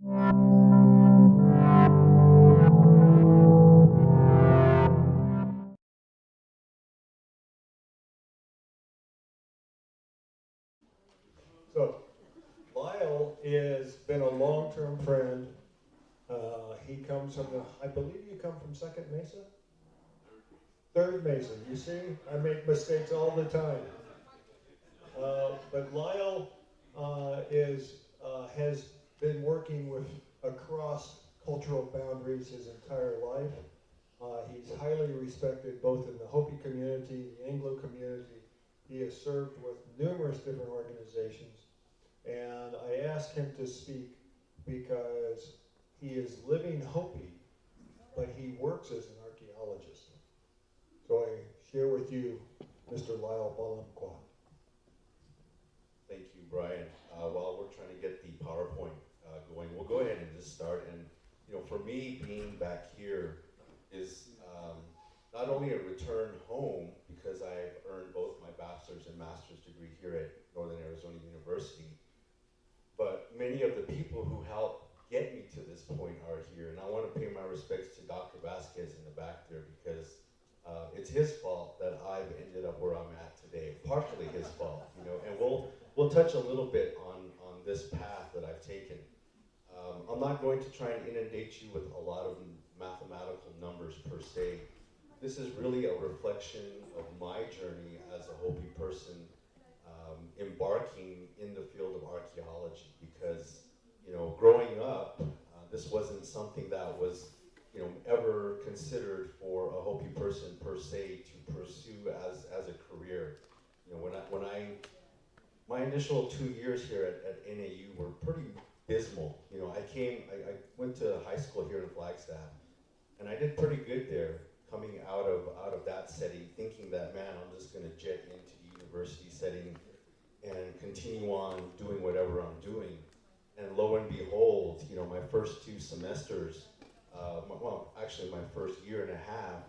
So Lyle has been a long-term friend. He comes from I believe you come from Second Mesa? Third Mesa. You see, I make mistakes all the time. But Lyle has been working with across cultural boundaries his entire life. He's highly respected both in the Hopi community, the Anglo community. He has served with numerous different organizations. And I asked him to speak because he is living Hopi, but he works as an archaeologist. So I share with you Mr. Lyle Balenquah. Thank you, Brian. While we're trying to get the PowerPoint going, we'll go ahead and just start. And for me, being back here is not only a return home because I've earned both my bachelor's and master's degree here at Northern Arizona University, but many of the people who helped get me to this point are here. And I want to pay my respects to Dr. Vasquez in the back there because it's his fault that I've ended up where I'm at today. Partially his fault, and we'll touch a little bit on this path that I've taken. I'm not going to try and inundate you with a lot of mathematical numbers per se. This is really a reflection of my journey as a Hopi person embarking in the field of archaeology because, growing up, this wasn't something that was, ever considered for a Hopi person per se to pursue as a career. My initial 2 years here at NAU were pretty dismal. I went to high school here in Flagstaff, and I did pretty good there coming out of that setting, thinking that, man, I'm just gonna jet into the university setting and continue on doing whatever I'm doing. And lo and behold, my first 2 semesters, actually my first year and a half,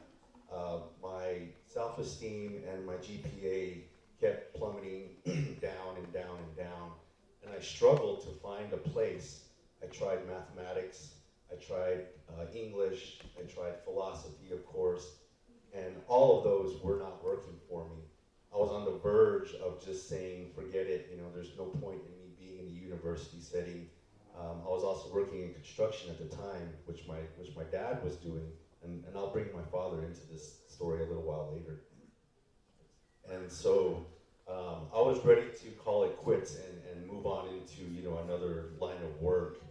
my self-esteem and my GPA kept plummeting down and down and down. And I struggled to find a place. I tried mathematics, I tried English, I tried philosophy, of course, and all of those were not working for me. I was on the verge of just saying, forget it, there's no point in me being in a university setting. I was also working in construction at the time, which my dad was doing, and I'll bring my father into this story a little while later. And so I was ready to call it quits and move on into another line of work.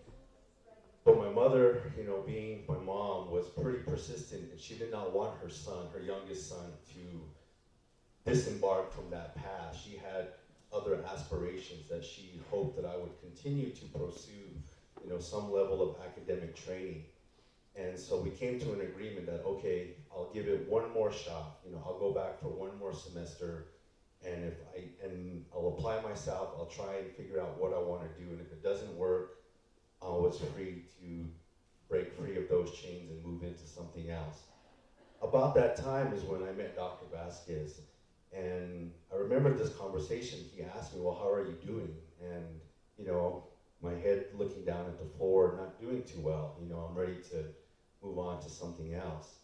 But my mother, being my mom, was pretty persistent, and she did not want her son, her youngest son, to disembark from that path. She had other aspirations that she hoped that I would continue to pursue, some level of academic training. And so we came to an agreement that, okay, I'll give it one more shot. I'll go back for one more semester, and I'll apply myself. I'll try and figure out what I want to do, and if it doesn't work, I was free to break free of those chains and move into something else. About that time is when I met Dr. Vasquez, and I remember this conversation. He asked me, well, how are you doing? And, my head looking down at the floor, not doing too well. I'm ready to move on to something else.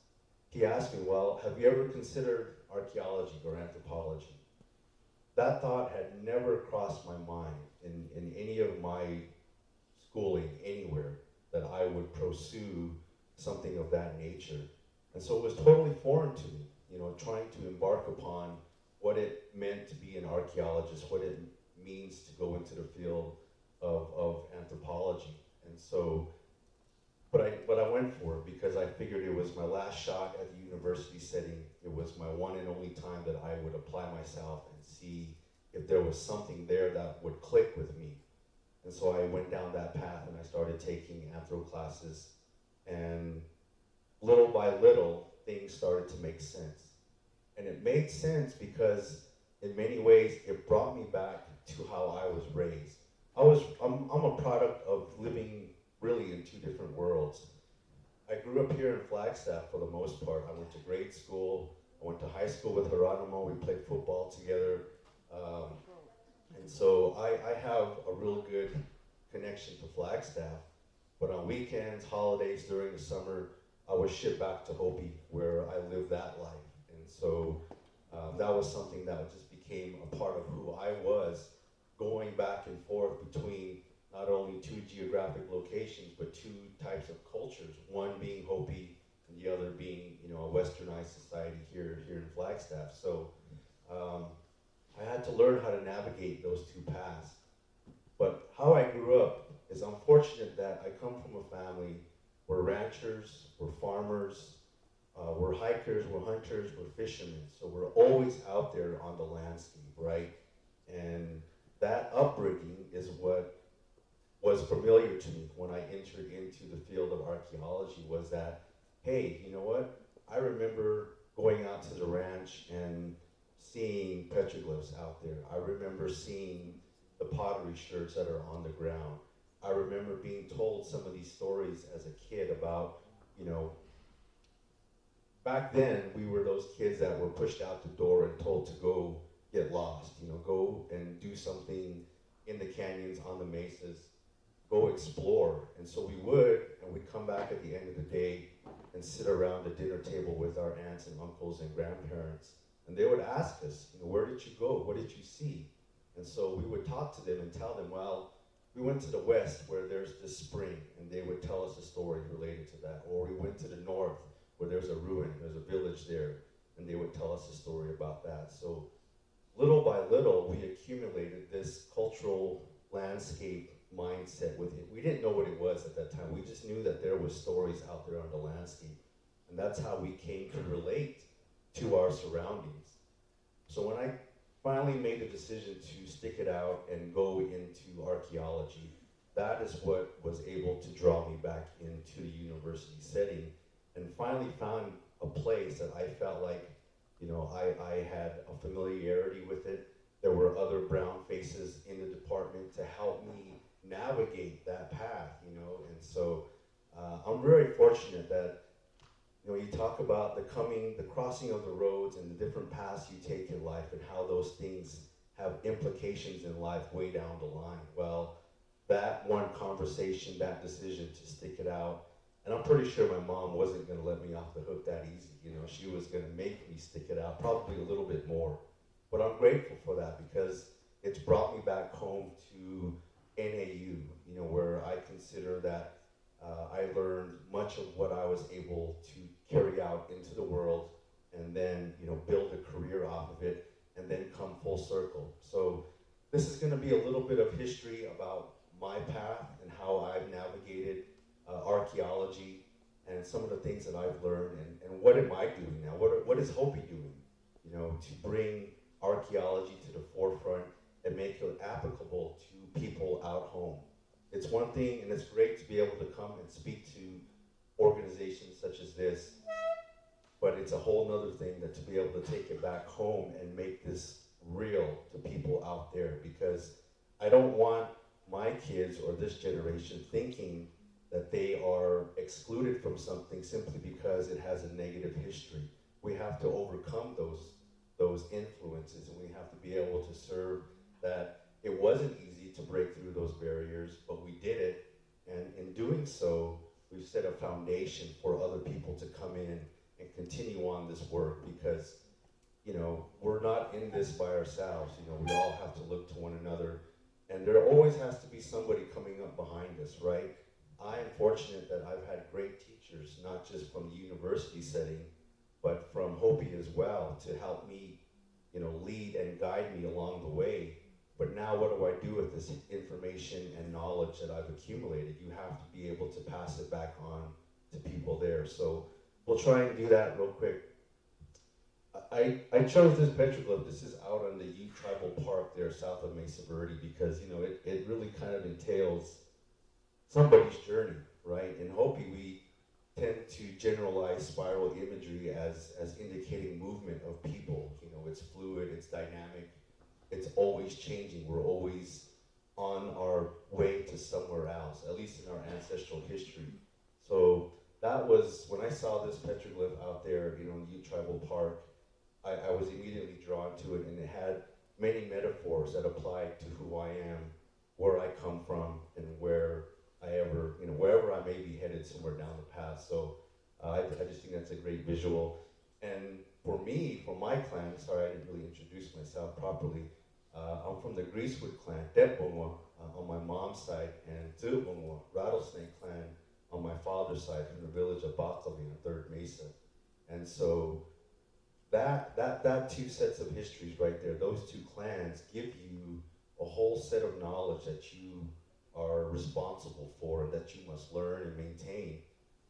He asked me, well, have you ever considered archaeology or anthropology? That thought had never crossed my mind in any of my schooling anywhere that I would pursue something of that nature. And so it was totally foreign to me, trying to embark upon what it meant to be an archaeologist, what it means to go into the field of anthropology. And so, but I went for it because I figured it was my last shot at the university setting. It was my one and only time that I would apply myself and see if there was something there that would click with me. And so I went down that path and I started taking anthro classes, and little by little, things started to make sense. And it made sense because in many ways, it brought me back to how I was raised. I'm a product of living really in 2 different worlds. I grew up here in Flagstaff for the most part. I went to grade school, I went to high school with Geronimo, we played football together. And so I have a real good connection to Flagstaff. But on weekends, holidays, during the summer, I was shipped back to Hopi, where I lived that life. And so that was something that just became a part of who I was, going back and forth between not only two geographic locations, but two types of cultures, one being Hopi and the other being, you know, a westernized society here in Flagstaff. So I had to learn how to navigate those two paths. But how I grew up is unfortunate that I come from a family where ranchers, we're farmers, we're hikers, we're hunters, we're fishermen. So we're always out there on the landscape, right? And that upbringing is what was familiar to me when I entered into the field of archaeology, was that, hey, you know what? I remember going out to the ranch and seeing petroglyphs out there. I remember seeing the pottery sherds that are on the ground. I remember being told some of these stories as a kid about, you know, back then we were those kids that were pushed out the door and told to go get lost, you know, go and do something in the canyons, on the mesas, go explore. And so we would, and we'd come back at the end of the day and sit around the dinner table with our aunts and uncles and grandparents. And they would ask us, you know, where did you go? What did you see? And so we would talk to them and tell them, well, we went to the west where there's this spring, and they would tell us a story related to that. Or we went to the north where there's a ruin, there's a village there, and they would tell us a story about that. So little by little, we accumulated this cultural landscape mindset with it. We didn't know what it was at that time. We just knew that there was stories out there on the landscape. And that's how we came to relate to our surroundings. So when I finally made the decision to stick it out and go into archaeology, that is what was able to draw me back into the university setting, and finally found a place that I felt like, you know, I had a familiarity with it. There were other brown faces in the department to help me navigate that path, you know. And so I'm very fortunate that, you know, you talk about the crossing of the roads and the different paths you take in life and how those things have implications in life way down the line. Well, that one conversation, that decision to stick it out, and I'm pretty sure my mom wasn't going to let me off the hook that easy. You know, she was going to make me stick it out, probably a little bit more. But I'm grateful for that because it's brought me back home to NAU, you know, where I consider that I learned much of what I was able to carry out into the world, and then, you know, build a career off of it, and then come full circle. So this is going to be a little bit of history about my path and how I've navigated archaeology and some of the things that I've learned, and what am I doing now? What is Hopi doing, you know, to bring archaeology to the forefront and make it applicable to people out home. It's one thing, and it's great to be able to come and speak to organizations such as this, but it's a whole nother thing that to be able to take it back home and make this real to people out there, because I don't want my kids or this generation thinking that they are excluded from something simply because it has a negative history. We have to overcome those influences, and we have to be able to serve that. It wasn't easy to break through those barriers, but we did it, and in doing so, we've set a foundation for other people to come in and continue on this work, because, you know, we're not in this by ourselves. You know, we all have to look to one another, and there always has to be somebody coming up behind us, right? I am fortunate that I've had great teachers, not just from the university setting, but from Hopi as well, to help me, you know, lead and guide me along the way. But now what do I do with this information and knowledge that I've accumulated? You have to be able to pass it back on to people there. So we'll try and do that real quick. I chose this petroglyph. This is out on the Ute Tribal Park there south of Mesa Verde, because, you know, it really kind of entails somebody's journey, right? In Hopi, we tend to generalize spiral imagery as indicating movement of people. You know, it's fluid, it's dynamic, it's always changing. We're always on our way to somewhere else, at least in our ancestral history. So that was, when I saw this petroglyph out there, you know, in the Ute Tribal Park, I was immediately drawn to it, and it had many metaphors that applied to who I am, where I come from, and wherever headed somewhere down the path. So I just think that's a great visual. And for me, for my clan, sorry I didn't really introduce myself properly. I'm from the Greasewood clan, Balenquah, on my mom's side, and Balenquah, Rattlesnake clan on my father's side, from the village of Balenquah in Third Mesa. And so that two sets of histories right there, those two clans give you a whole set of knowledge that you are responsible for and that you must learn and maintain.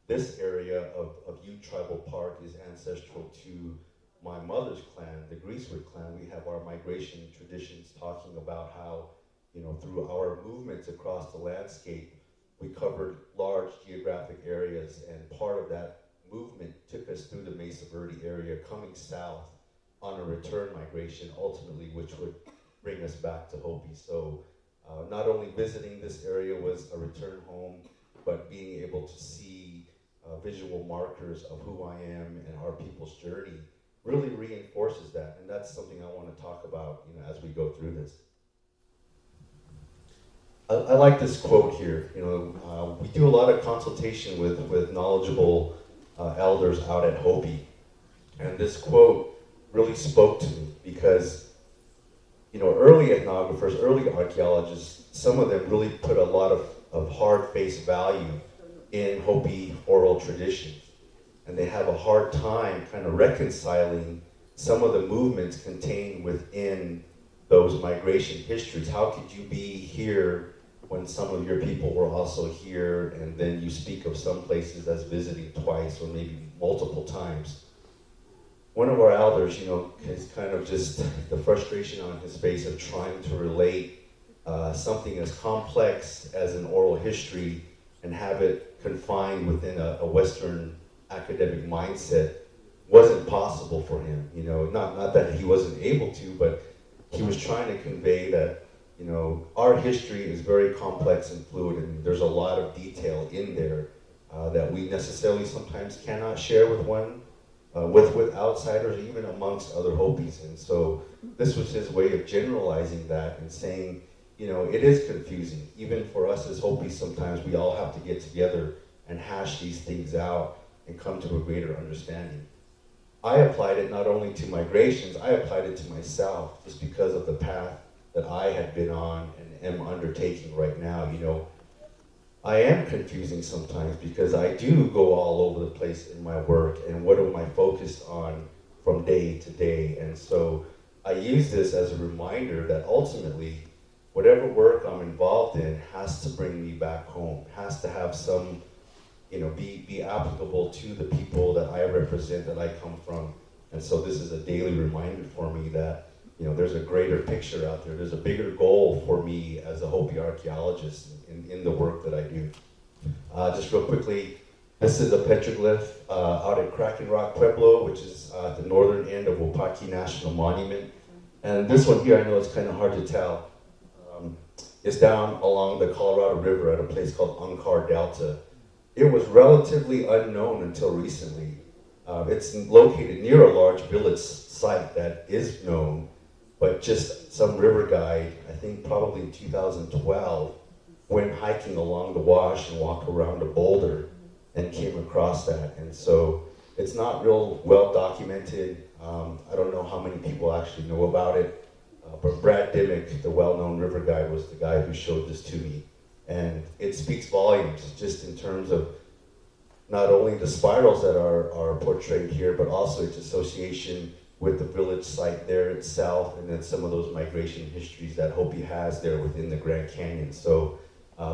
This area of Ute Tribal Park is ancestral to my mother's clan, the Greasewood clan. We have our migration traditions talking about how, through our movements across the landscape, we covered large geographic areas, and part of that movement took us through the Mesa Verde area, coming south on a return migration, ultimately, which would bring us back to Hopi. So not only visiting this area was a return home, but being able to see visual markers of who I am and our people's journey really reinforces that. And that's something I want to talk about, as we go through this. I like this quote here. We do a lot of consultation with knowledgeable elders out at Hopi. And this quote really spoke to me because, early ethnographers, early archaeologists, some of them really put a lot of hard face value in Hopi oral traditions. And they have a hard time kind of reconciling some of the movements contained within those migration histories. How could you be here when some of your people were also here, and then you speak of some places as visiting twice or maybe multiple times? One of our elders, is kind of just the frustration on his face of trying to relate something as complex as an oral history and have it confined within a Western academic mindset wasn't possible for him. Not that he wasn't able to, but he was trying to convey that, our history is very complex and fluid, and there's a lot of detail in there that we necessarily sometimes cannot share with outsiders, even amongst other Hopis. And so this was his way of generalizing that and saying, it is confusing. Even for us as Hopis, sometimes we all have to get together and hash these things out and come to a greater understanding. I applied it not only to migrations, I applied it to myself, just because of the path that I had been on and am undertaking right now. I am confusing sometimes because I do go all over the place in my work, and what am I focused on from day to day? And so I use this as a reminder that ultimately, whatever work I'm involved in has to bring me back home, has to have some, be applicable to the people that I represent, that I come from. And so this is a daily reminder for me that, there's a greater picture out there. There's a bigger goal for me as a Hopi archaeologist in the work that I do. Just real quickly, this is a petroglyph out at Kraken Rock Pueblo, which is at the northern end of Wapaki National Monument. And this one here, I know it's kind of hard to tell. It's down along the Colorado River at a place called Unkar Delta. It was relatively unknown until recently. It's located near a large village site that is known, but just some river guide, I think probably in 2012, went hiking along the wash and walked around a boulder and came across that. And so it's not real well documented. I don't know how many people actually know about it, but Brad Dimmick, the well-known river guide, was the guy who showed this to me. And it speaks volumes, just in terms of not only the spirals that are portrayed here, but also its association with the village site there itself, and then some of those migration histories that Hopi has there within the Grand Canyon. So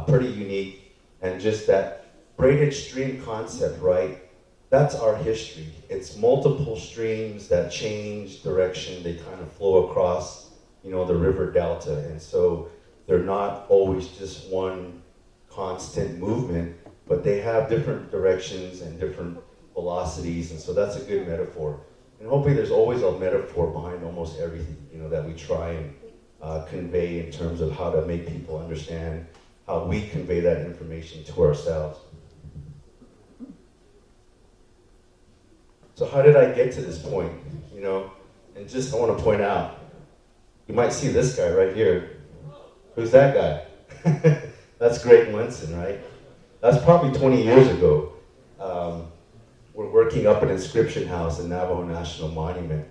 pretty unique. And just that braided stream concept, right? That's our history. It's multiple streams that change direction. They kind of flow across, the river delta. And so they're not always just one constant movement, but they have different directions and different velocities. And so that's a good metaphor. And hopefully there's always a metaphor behind almost everything, that we try and convey in terms of how to make people understand how we convey that information to ourselves. So how did I get to this point, And just I want to point out, you might see this guy right here. Who's that guy? That's Greg Munson, right? That's probably 20 years ago. We're working up an inscription house in Navajo National Monument.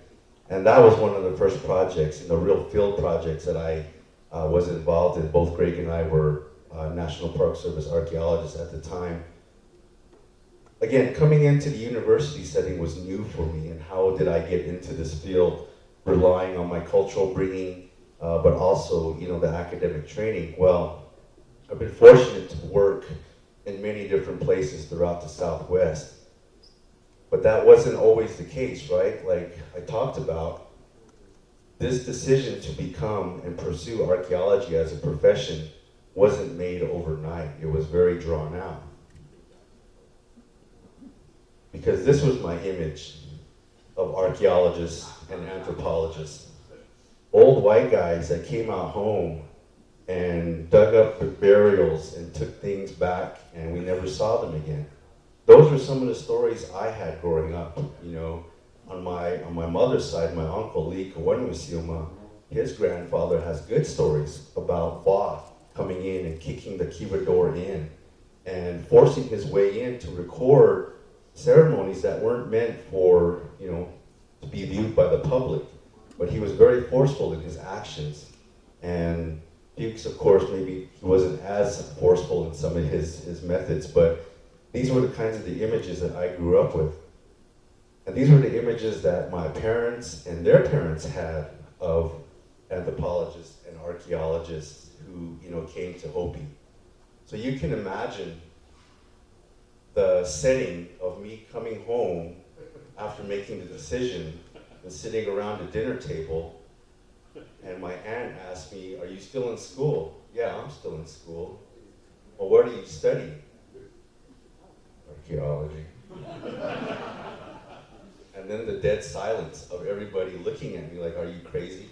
And that was one of the first projects, real field projects that I was involved in. Both Greg and I were National Park Service archaeologists at the time. Again, coming into the university setting was new for me, and how did I get into this field, relying on my cultural bringing, but also, the academic training? Well, I've been fortunate to work in many different places throughout the Southwest. But that wasn't always the case, right? Like I talked about, this decision to become and pursue archaeology as a profession wasn't made overnight. It was very drawn out. Because this was my image of archaeologists and anthropologists. Old white guys that came out home and dug up the burials and took things back, and we never saw them again. Those were some of the stories I had growing up. On my mother's side, my uncle Lee Kawanwasioma, his grandfather has good stories about Ba coming in and kicking the kiva door in and forcing his way in to record ceremonies that weren't meant for, to be viewed by the public. But he was very forceful in his actions. And Fuchs, of course, maybe he wasn't as forceful in some of his methods, but these were the kinds of the images that I grew up with. And these were the images that my parents and their parents had of anthropologists and archaeologists who, came to Hopi. So you can imagine the setting of me coming home after making the decision and sitting around a dinner table, and my aunt asked me, "Are you still in school?" "Yeah, I'm still in school." "Well, where do you study?" "Archaeology." And then the dead silence of everybody looking at me like, "Are you crazy?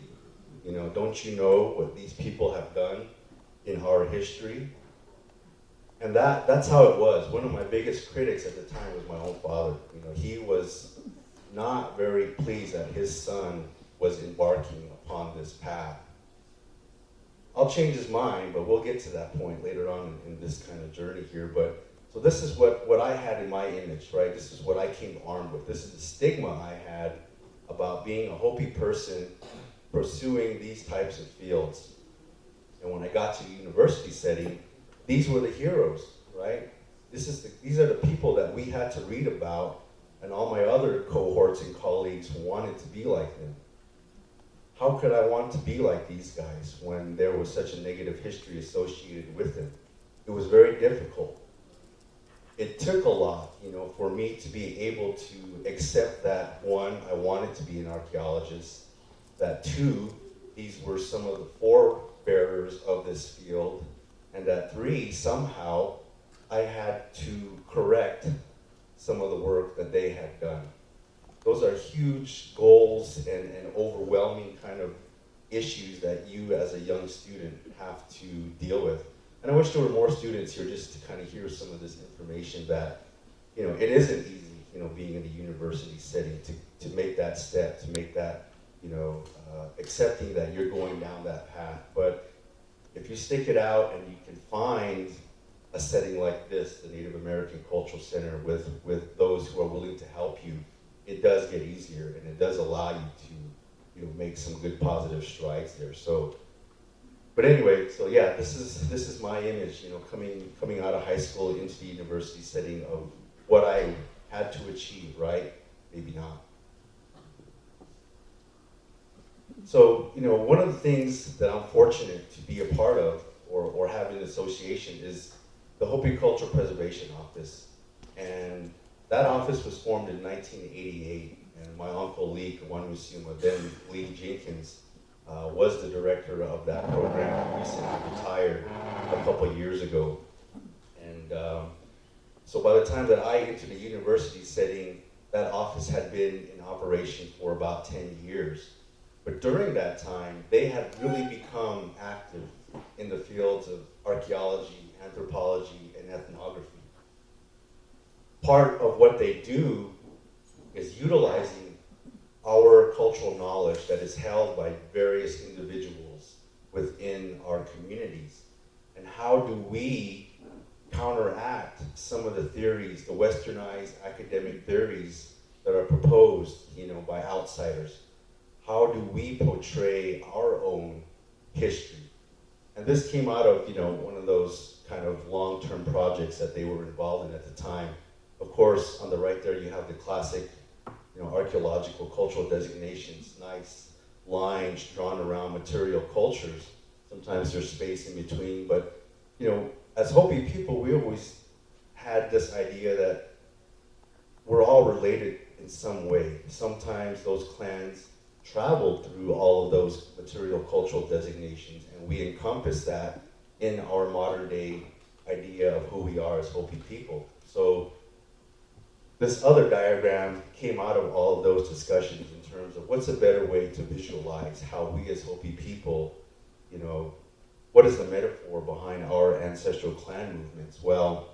Don't you know what these people have done in our history?" And that's how it was. One of my biggest critics at the time was my own father. He was not very pleased that his son was embarking upon this path. I'll change his mind, but we'll get to that point later on in this kind of journey here. But so this is what I had in my image, right? This is what I came armed with. This is the stigma I had about being a Hopi person pursuing these types of fields. And when I got to the university setting, these were the heroes, right? These are the people that we had to read about, and all my other cohorts and colleagues wanted to be like them. How could I want to be like these guys when there was such a negative history associated with them? It was very difficult. It took a lot, for me to be able to accept that, one, I wanted to be an archaeologist, that two, these were some of the forebearers of this field, and that three, somehow, I had to correct some of the work that they had done. Those are huge goals and overwhelming kind of issues that you as a young student have to deal with. And I wish there were more students here just to kind of hear some of this information that, it isn't easy, being in a university setting to make that step, to make that, accepting that you're going down that path. But if you stick it out and you can find a setting like this, the Native American Cultural Center, with those who are willing to help you, it does get easier, and it does allow you to, make some good positive strides there. So, but anyway, so yeah, this is my image, coming out of high school into the university setting of what I had to achieve, right? Maybe not. So, one of the things that I'm fortunate to be a part of or have an association is the Hopi Cultural Preservation Office. And that office was formed in 1988, and my uncle Lee Kawanwasioma, then Lee Jenkins, was the director of that program. He recently retired a couple of years ago. And so by the time that I entered the university setting, that office had been in operation for about 10 years. But during that time, they had really become active in the fields of archaeology, anthropology, and ethnography. Part of what they do is utilizing our cultural knowledge that is held by various individuals within our communities. And how do we counteract some of the theories, the westernized academic theories that are proposed, by outsiders. How do we portray our own history? And this came out of, one of those kind of long-term projects that they were involved in at the time. Of course, on the right there, you have the classic, archaeological cultural designations, nice lines drawn around material cultures. Sometimes there's space in between, but, as Hopi people, we always had this idea that we're all related in some way. Sometimes those clans traveled through all of those material cultural designations, and we encompass that in our modern day idea of who we are as Hopi people. So this other diagram came out of all of those discussions in terms of what's a better way to visualize how we as Hopi people, what is the metaphor behind our ancestral clan movements? Well,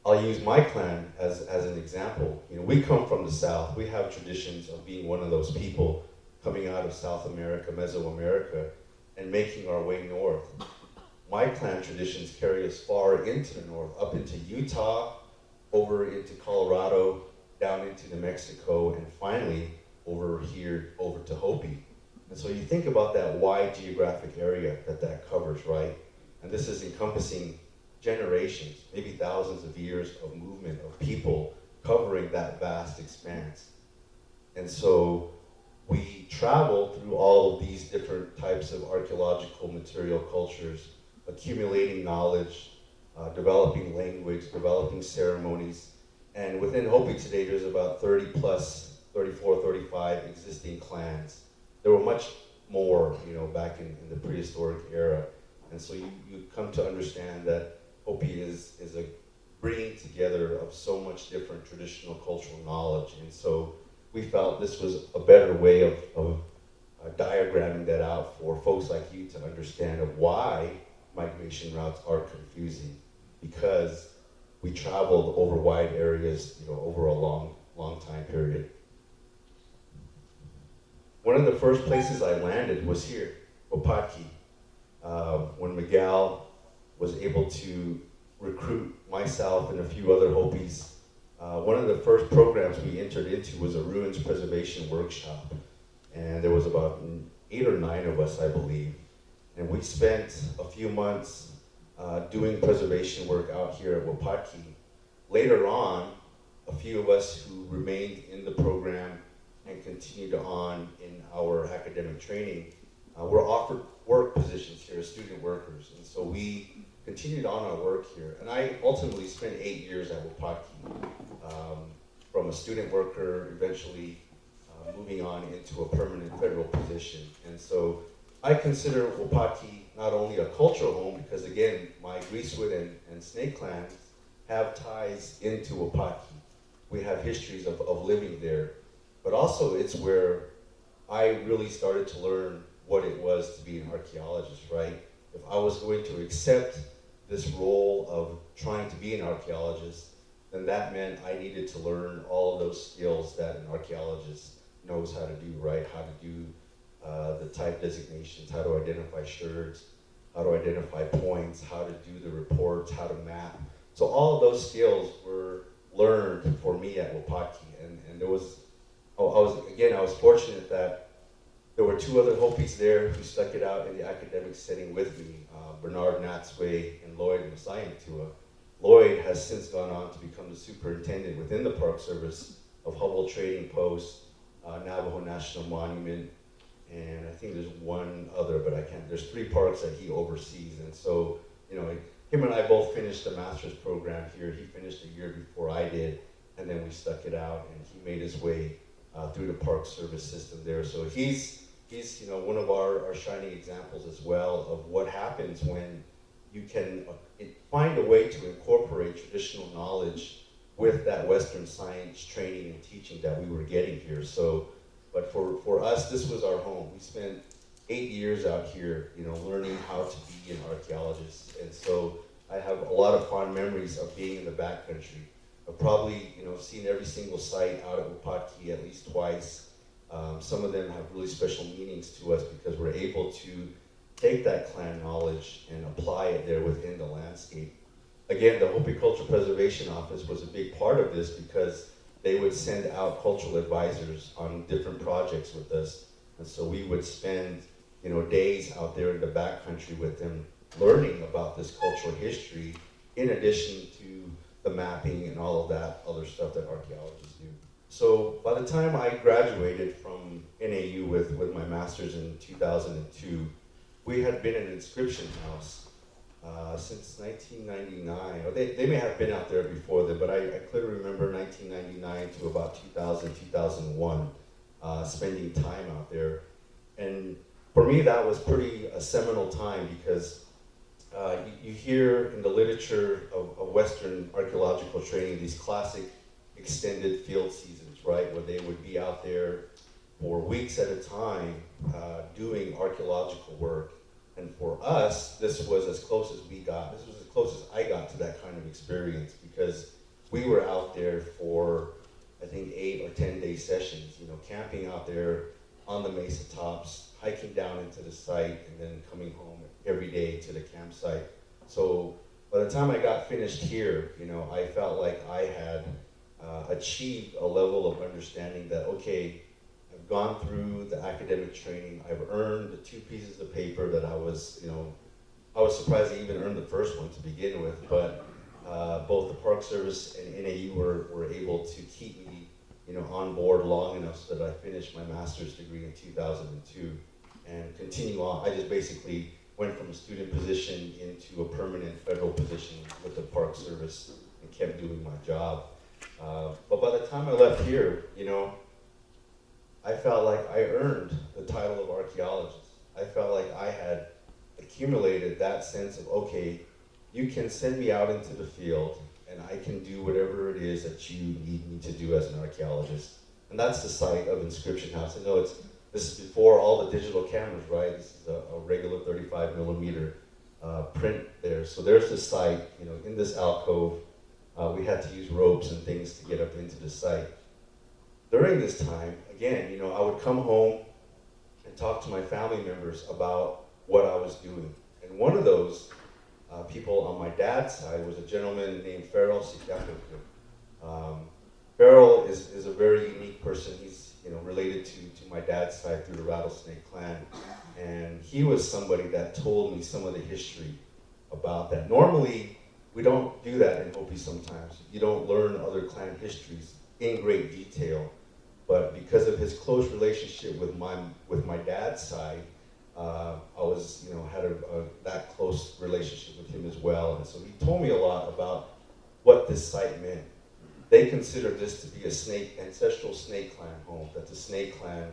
I'll use my clan as an example. We come from the South. We have traditions of being one of those people coming out of South America, Mesoamerica, and making our way north. My clan traditions carry us far into the north, up into Utah, over into Colorado, down into New Mexico, and finally over here, over to Hopi. And so you think about that wide geographic area that covers, right? And this is encompassing generations, maybe thousands of years of movement of people covering that vast expanse. And so we travel through all of these different types of archaeological material cultures, accumulating knowledge, developing language, developing ceremonies. And within Hopi today, there's about 30 plus, 34, 35 existing clans. There were much more, back in the prehistoric era. And so you come to understand that Hopi is a bringing together of so much different traditional cultural knowledge. And so we felt this was a better way of diagramming that out for folks like you to understand of why migration routes are confusing, because we traveled over wide areas, over a long time period. One of the first places I landed was here, Wapaki, when Miguel was able to recruit myself and a few other Hopis. One of the first programs we entered into was a ruins preservation workshop. And there was about 8 or 9 of us, I believe. And we spent a few months doing preservation work out here at Wapaki. Later on, a few of us who remained in the program and continued on in our academic training were offered work positions here as student workers. And so we continued on our work here. And I ultimately spent 8 years at Wapaki, from a student worker, eventually moving on into a permanent federal position. And so I consider Wapaki not only a cultural home, because again, my Greasewood and Snake clans have ties into Wapaki. We have histories of living there. But also it's where I really started to learn what it was to be an archaeologist, right? If I was going to accept this role of trying to be an archaeologist, then that meant I needed to learn all of those skills that an archaeologist knows how to do, right? How to do the type designations, how to identify sherds, how to identify points, how to do the reports, how to map. So all of those skills were learned for me at Wapaki. And there was, I was fortunate that there were 2 other Hopis there who stuck it out in the academic setting with me, Bernard Natsway and Lloyd Masayantua. Lloyd has since gone on to become the superintendent within the Park Service of Hubble Trading Post, Navajo National Monument, and I think there's one other, but I can't, there's 3 parks that he oversees. And so, him and I both finished the master's program here. He finished a year before I did, and then we stuck it out, and he made his way through the Park Service system there. So he's one of our shining examples as well of what happens when you can find a way to incorporate traditional knowledge with that Western science training and teaching that we were getting here. So, but for us, this was our home. We spent 8 years out here, learning how to be an archaeologist. And so I have a lot of fond memories of being in the backcountry. I've probably, seen every single site out at Wapaki at least twice. Some of them have really special meanings to us because we're able to take that clan knowledge and apply it there within the landscape. Again, the Hopi Cultural Preservation Office was a big part of this because they would send out cultural advisors on different projects with us. And so we would spend, days out there in the backcountry with them, learning about this cultural history, in addition to the mapping and all of that other stuff that archaeologists do. So by the time I graduated from NAU with my master's in 2002, we had been an inscription house since 1999. Or they may have been out there before then, but I clearly remember 1999 to about 2000, 2001, spending time out there. And for me, that was pretty a seminal time because you hear in the literature of Western archaeological training these classic extended field seasons, right, where they would be out there for weeks at a time doing archaeological work. And for us, this was as close as we got. This was as close as I got to that kind of experience because we were out there for, I think, 8 or 10-day sessions, camping out there on the mesa tops, hiking down into the site, and then coming home every day to the campsite. So by the time I got finished here, I felt like I had achieved a level of understanding that, okay, I've gone through the academic training, I've earned the 2 pieces of paper that I was surprised I even earned the first one to begin with, but both the Park Service and NAU were able to keep me, on board long enough so that I finished my master's degree in 2002 and continue on. I just basically went from a student position into a permanent federal position with the Park Service and kept doing my job. But by the time I left here, I felt like I earned the title of archaeologist. I felt like I had accumulated that sense of, okay, you can send me out into the field and I can do whatever it is that you need me to do as an archaeologist. And that's the site of Inscription House. I know this is before all the digital cameras, right? This is a regular 35 millimeter print there. So there's the site, in this alcove. We had to use ropes and things to get up into the site. During this time, again, I would come home and talk to my family members about what I was doing. And one of those people on my dad's side was a gentleman named Farrell Citation. Farrell is a very unique person. He's related to my dad's side through the Rattlesnake clan. And he was somebody that told me some of the history about that. Normally, we don't do that in Hopi sometimes. You don't learn other clan histories in great detail. But because of his close relationship with my dad's side, I was, had that close relationship with him as well. And so he told me a lot about what this site meant. They considered this to be ancestral snake clan home, that the snake clan,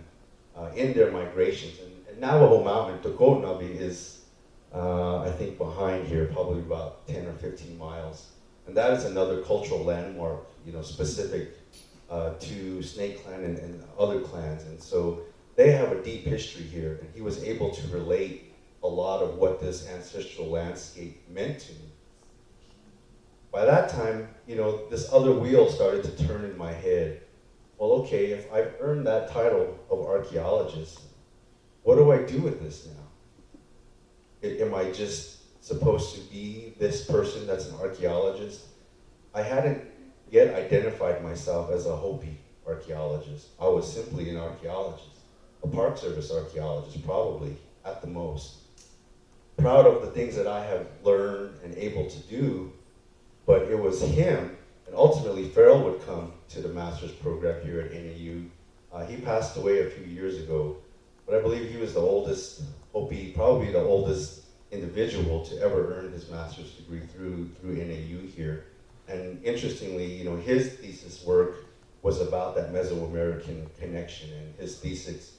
in their migrations, and Navajo Mountain, Tokonabi is, I think, behind here, probably about 10 or 15 miles. And that is another cultural landmark, specific to Snake Clan and other clans. And so they have a deep history here, and he was able to relate a lot of what this ancestral landscape meant to me. By that time, this other wheel started to turn in my head. Well, okay, if I've earned that title of archaeologist, what do I do with this now? Am I just supposed to be this person that's an archaeologist? I hadn't yet identified myself as a Hopi archaeologist. I was simply an archaeologist, a Park Service archaeologist, probably, at the most. Proud of the things that I have learned and able to do, but it was him, and ultimately Farrell would come to the master's program here at NAU. He passed away a few years ago, but I believe he was the oldest Hopi, probably the oldest individual to ever earn his master's degree through NAU here. And interestingly, his thesis work was about that Mesoamerican connection, and his thesis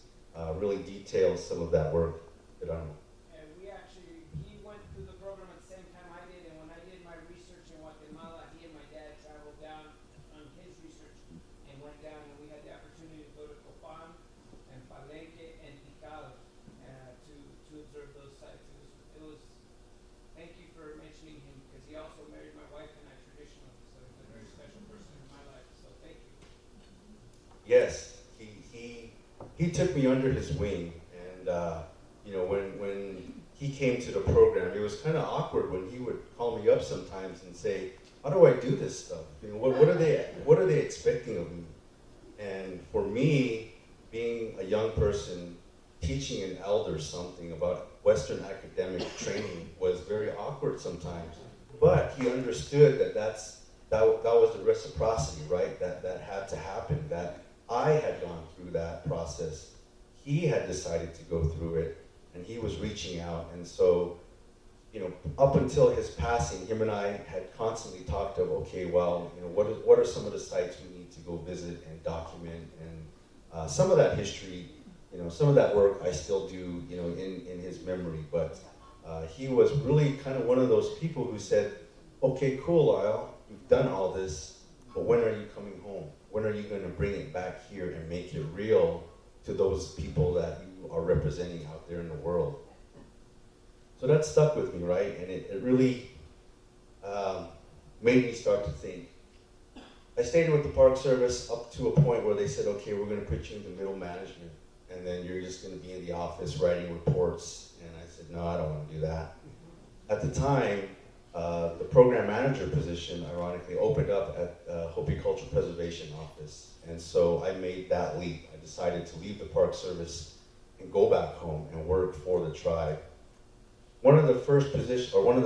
really details some of that work that I'm. And he went through the program at the same time I did, and when I did my research in Guatemala, he and my dad traveled down on his research and went down, and we had the opportunity to go to Copan and Palenque and Tikal to observe those sites. It was thank you for mentioning him, because he also married my wife and I traditionally, so he's a very special person in my life, so thank you. Yes, he took me under his wing, and when he came to the program. It was kind of awkward when he would call me up sometimes and say, "How do I do this stuff? You know, what are they expecting of me?" And for me, being a young person, teaching an elder something about Western academic training was very awkward sometimes. But he understood that that was the reciprocity, right? That had to happen. That I had gone through that process. He had decided to go through it, and he was reaching out. And so, you know, up until his passing, him and I had constantly talked of, okay, well, you know, what are some of the sites we need to go visit and document, and some of that history, you know, some of that work I still do, you know, in his memory. But he was really kind of one of those people who said, okay, cool, Lyle, you've done all this, but when are you coming home? When are you going to bring it back here and make it real to those people that you are representing out there in the world? So that stuck with me, right? And it really made me start to think. I stayed with the Park Service up to a point where they said, okay, we're going to put you into middle management, and then you're just going to be in the office writing reports. And I said, no, I don't want to do that. At the time, the program manager position, ironically, opened up at Hopi Cultural Preservation Office. And so I made that leap. I decided to leave the Park Service and go back home and work for the tribe. One of the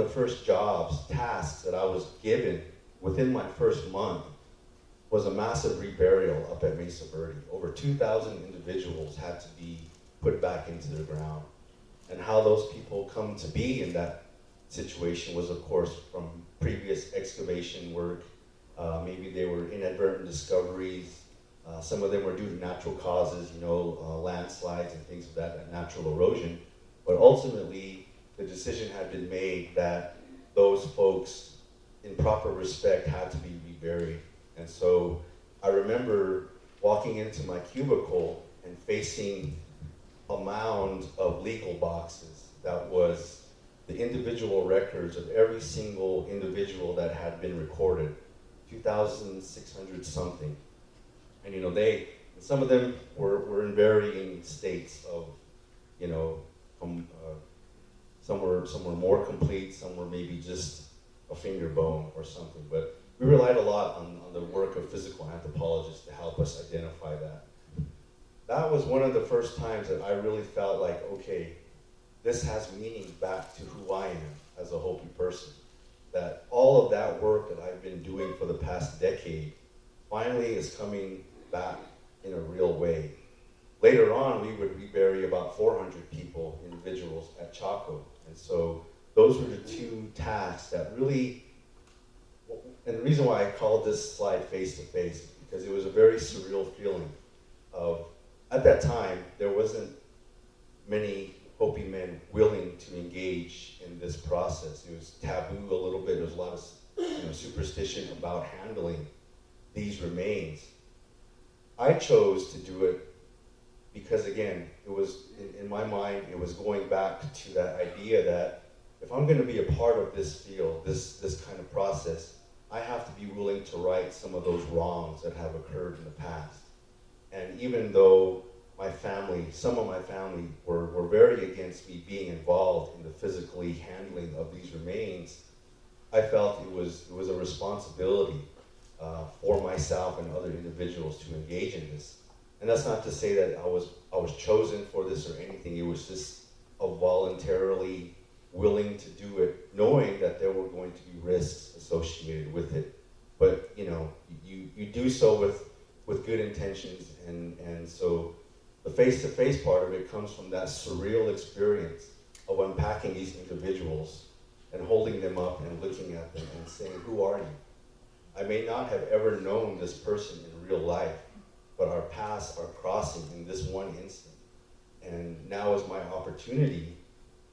first jobs, tasks that I was given within my first month was a massive reburial up at Mesa Verde. Over 2,000 individuals had to be put back into the ground. And how those people come to be in that situation was, of course, from previous excavation work. Maybe they were inadvertent discoveries. Some of them were due to natural causes, you know, landslides and things of that, natural erosion. But ultimately, the decision had been made that those folks, in proper respect, had to be reburied. And so I remember walking into my cubicle and facing a mound of legal boxes that was the individual records of every single individual that had been recorded, 2,600 something. And you know, some of them were in varying states of, you know, some were more complete, some were maybe just a finger bone or something. But we relied a lot on the work of physical anthropologists to help us identify that. That was one of the first times that I really felt like, okay, this has meaning back to who I am as a Hopi person. That all of that work that I've been doing for the past decade finally is coming back in a real way. Later on, we would rebury about 400 people, individuals at Chaco. And so those were the two tasks that really, and the reason why I called this slide face to face is because it was a very surreal feeling of, at that time, there wasn't many Hopi men willing to engage in this process. It was taboo a little bit. There was a lot of superstition about handling these remains. I chose to do it because, again, it was, in my mind, it was going back to that idea that if I'm going to be a part of this field, this kind of process, I have to be willing to right some of those wrongs that have occurred in the past. And even though my family, some of my family were very against me being involved in the physically handling of these remains, I felt it was a responsibility for myself and other individuals to engage in this. And that's not to say that I was chosen for this or anything. It was just a voluntarily willing to do it, knowing that there were going to be risks associated with it. But you know, you do so with good intentions, and so the face-to-face part of it comes from that surreal experience of unpacking these individuals and holding them up and looking at them and saying, who are you? I may not have ever known this person in real life, but our paths are crossing in this one instant. And now is my opportunity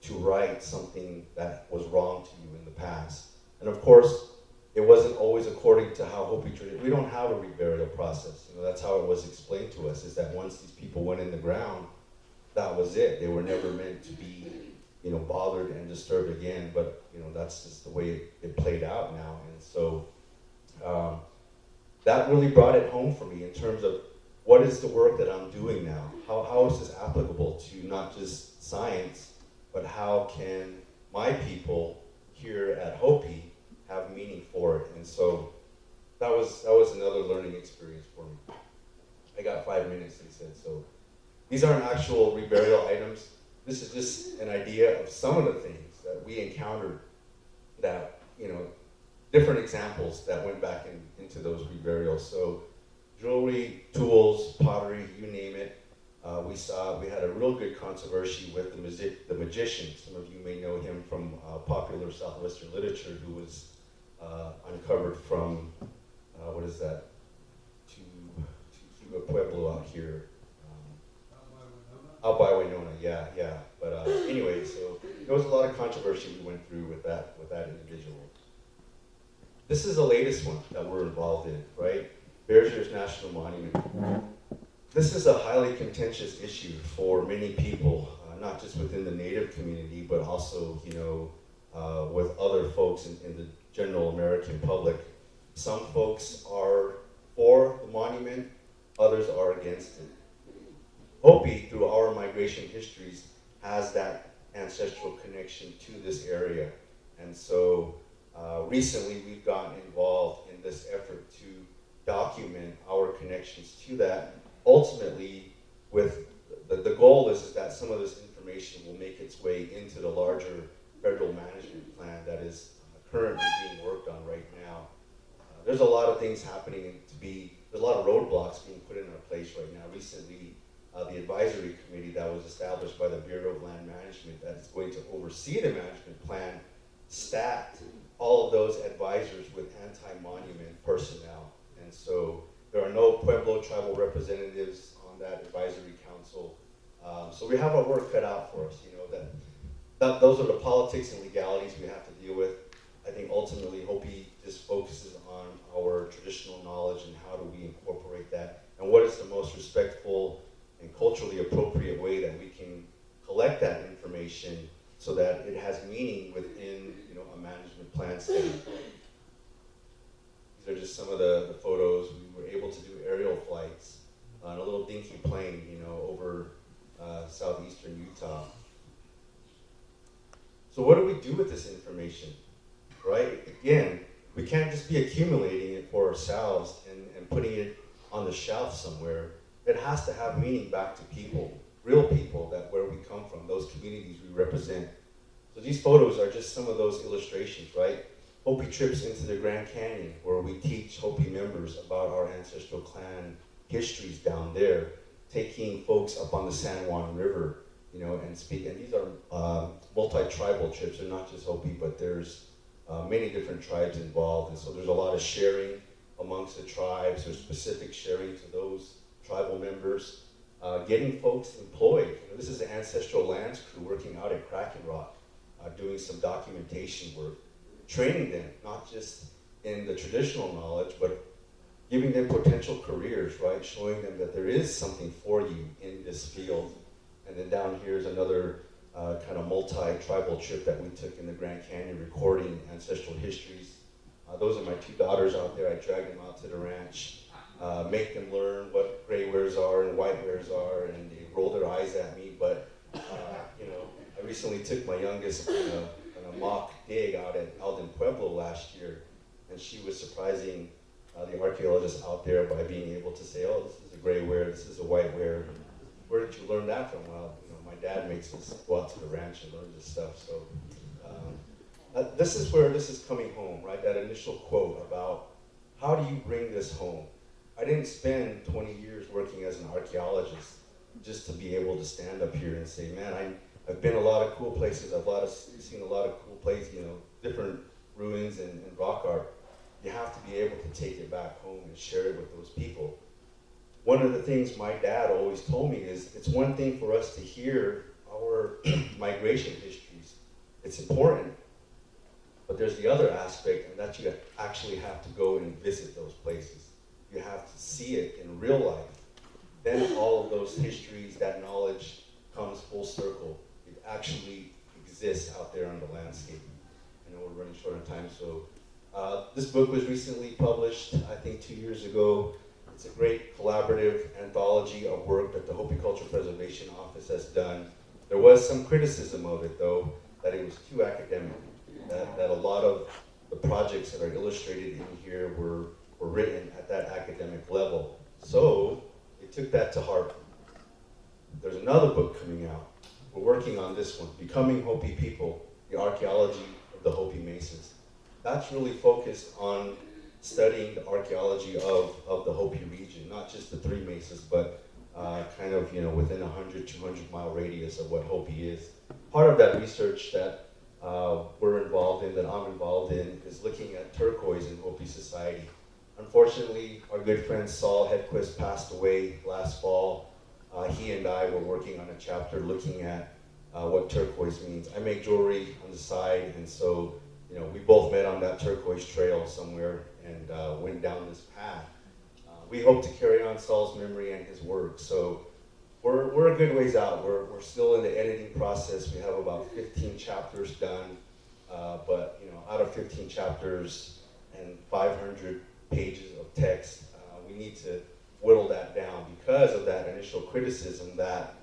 to right something that was wrong to you in the past. And of course, it wasn't always according to how Hopi tradition. We don't have a reburial process. You know, that's how it was explained to us, is that once these people went in the ground, that was it. They were never meant to be, you know, bothered and disturbed again. But you know, that's just the way it played out now. And so that really brought it home for me in terms of what is the work that I'm doing now? How is this applicable to not just science, but how can my people here at Hopi have meaning for it? And so that was another learning experience for me. I got 5 minutes, they said. So these aren't actual reburial items. This is just an idea of some of the things that we encountered that, different examples that went back into those reburials. So jewelry, tools, pottery, you name it. We had a real good controversy with the magician. Some of you may know him from popular Southwestern literature, who was uncovered from, what is that, to Pueblo out here. Out by Winona, yeah. But anyway, so there was a lot of controversy we went through with that individual. This is the latest one that we're involved in, right? Bears Ears National Monument. This is a highly contentious issue for many people, not just within the Native community, but also, with other folks in the general American public. Some folks are for the monument, others are against it. Hopi, through our migration histories, has that ancestral connection to this area. And so recently we've gotten involved in this effort to document our connections to that. Ultimately, with the goal is that some of this information will make its way into the larger federal management plan that is currently being worked on right now. There's a lot of things happening there's a lot of roadblocks being put in our place right now. Recently, the advisory committee that was established by the Bureau of Land Management that is going to oversee the management plan stacked all of those advisors with anti-monument personnel. And so there are no Pueblo tribal representatives on that advisory council. So we have our work cut out for us, those are the politics and legalities we have to deal with. I think ultimately Hopi just focuses on our traditional knowledge and how do we incorporate that, and what is the most respectful and culturally appropriate way that we can collect that information so that it has meaning within a management plan setting. These are just some of the photos. We were able to do aerial flights on a little dinky plane, over southeastern Utah. So what do we do with this information, right? Again, we can't just be accumulating it for ourselves and putting it on the shelf somewhere. It has to have meaning back to people, real people, that where we come from, those communities we represent. So these photos are just some of those illustrations, right? Hopi trips into the Grand Canyon, where we teach Hopi members about our ancestral clan histories down there, taking folks up on the San Juan River, and speak. And these are multi-tribal trips. They're not just Hopi, but there's many different tribes involved. And so there's a lot of sharing amongst the tribes. There's specific sharing to those tribal members. Getting folks employed. This is the Ancestral Lands crew working out at Kraken Rock, doing some documentation work, training them, not just in the traditional knowledge, but giving them potential careers, right? Showing them that there is something for you in this field. And then down here is another kind of multi-tribal trip that we took in the Grand Canyon, recording ancestral histories. Those are my two daughters out there. I dragged them out to the ranch, make them learn what gray wares are and white wares are, and they roll their eyes at me. But I recently took my youngest on a mock dig out at Alden Pueblo last year, and she was surprising the archaeologists out there by being able to say, "Oh, this is a gray ware, this is a white ware. Where did you learn that from?" Well, my dad makes us go out to the ranch and learn this stuff. So this is where this is coming home, right? That initial quote about how do you bring this home? I didn't spend 20 years working as an archaeologist just to be able to stand up here and say, man, I've been a lot of cool places. I've seen a lot of cool places, different ruins and rock art. You have to be able to take it back home and share it with those people. One of the things my dad always told me is it's one thing for us to hear our migration histories. It's important. But there's the other aspect, and that you actually have to go and visit those places. You have to see it in real life. Then all of those histories, that knowledge comes full circle. It actually exists out there on the landscape. I know we're running short on time, so this book was recently published, I think 2 years ago. It's a great collaborative anthology of work that the Hopi Cultural Preservation Office has done. There was some criticism of it, though, that it was too academic, that a lot of the projects that are illustrated in here were written at that academic level. So they took that to heart. There's another book coming out. We're working on this one, Becoming Hopi People, the Archaeology of the Hopi Mesas. That's really focused on studying the archaeology of the Hopi region, not just the three mesas, but kind of, within 100, 200-mile radius of what Hopi is. Part of that research that we're involved in, that I'm involved in, is looking at turquoise in Hopi society. Unfortunately, our good friend Saul Hedquist passed away last fall. He and I were working on a chapter looking at what turquoise means. I make jewelry on the side, and so we both met on that turquoise trail somewhere and went down this path. We hope to carry on Saul's memory and his work. So we're a good ways out. We're still in the editing process. We have about 15 chapters done, but out of 15 chapters and 500 pages of text, we need to whittle that down because of that initial criticism that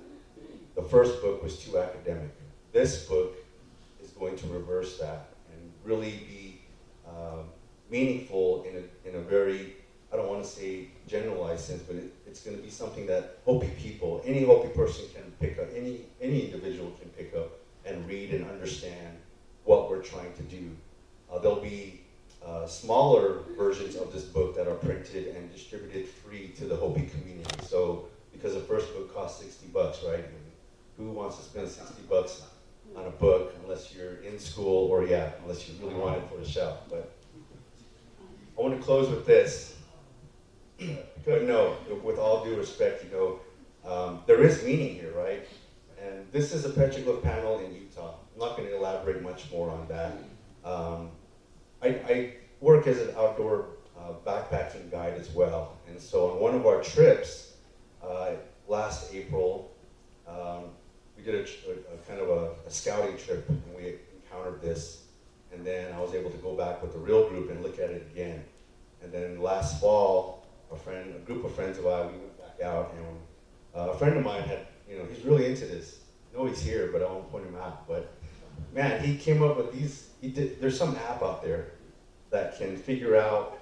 the first book was too academic. This book is going to reverse that and really be meaningful in a very, I don't want to say generalized sense, but it's going to be something that Hopi people, any Hopi person can pick up, any individual can pick up and read and understand what we're trying to do. There'll be smaller versions of this book that are printed and distributed free to the Hopi community. So, because the first book cost $60, right? I mean, who wants to spend $60 on a book unless you're in school, or unless you really want it for the shelf? But I want to close with this. But no, with all due respect, there is meaning here, right? And this is a petroglyph panel in Utah. I'm not going to elaborate much more on that. I work as an outdoor backpacking guide as well. And so on one of our trips last April, we did a kind of a scouting trip, and we encountered this. And then I was able to go back with the real group and look at it again. And then last fall, a group of friends of ours, we went back out, and a friend of mine had, he's really into this. I know he's here, but I won't point him out. But man, he came up with these. There's some app out there that can figure out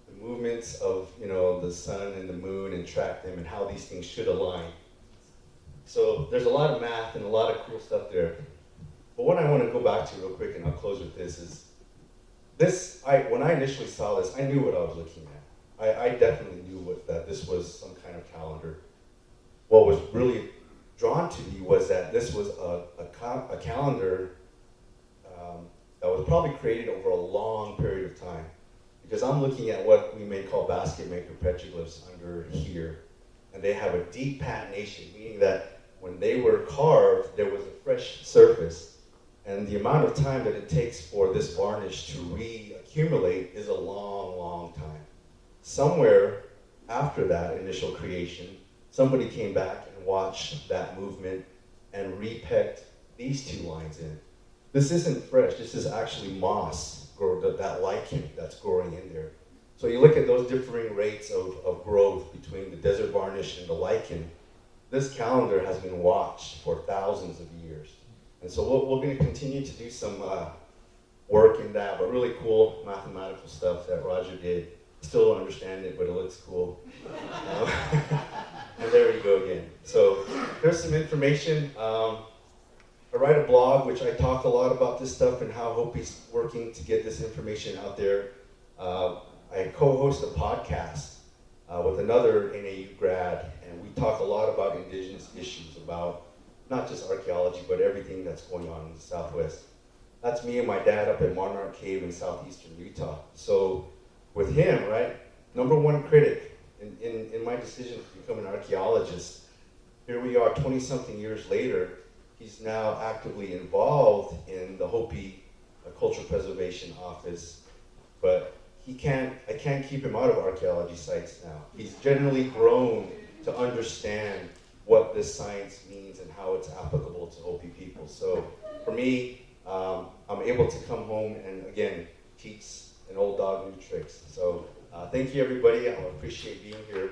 the movements of, the sun and the moon and track them and how these things should align. So there's a lot of math and a lot of cool stuff there. But what I want to go back to real quick, and I'll close with this, is when I initially saw this, I knew what I was looking at. I definitely knew that this was some kind of calendar. What was really drawn to me was that this was a calendar that was probably created over a long period of time. Because I'm looking at what we may call basket maker petroglyphs under here. And they have a deep patination, meaning that when they were carved, there was a fresh surface. And the amount of time that it takes for this varnish to re-accumulate is a long, long time. Somewhere after that initial creation, somebody came back and watched that movement and repecked these two lines in. This isn't fresh, this is actually moss, or that lichen that's growing in there. So you look at those differing rates of growth between the desert varnish and the lichen. This calendar has been watched for thousands of years. And so we're going to continue to do some work in that, but really cool mathematical stuff that Roger did. Still don't understand it, but it looks cool. And there you go again. So here's some information. I write a blog, which I talk a lot about this stuff and how Hopi's working to get this information out there. I co-host a podcast with another NAU grad, and we talk a lot about indigenous issues, about not just archaeology, but everything that's going on in the Southwest. That's me and my dad up at Monarch Cave in southeastern Utah. So with him, right, number one critic in my decision to become an archaeologist, here we are 20-something years later, he's now actively involved in the Hopi Cultural Preservation Office, but I can't keep him out of archaeology sites now. He's generally grown to understand what this science means and how it's applicable to Hopi people. So for me, I'm able to come home and again, teach an old dog new tricks. So thank you everybody, I appreciate being here.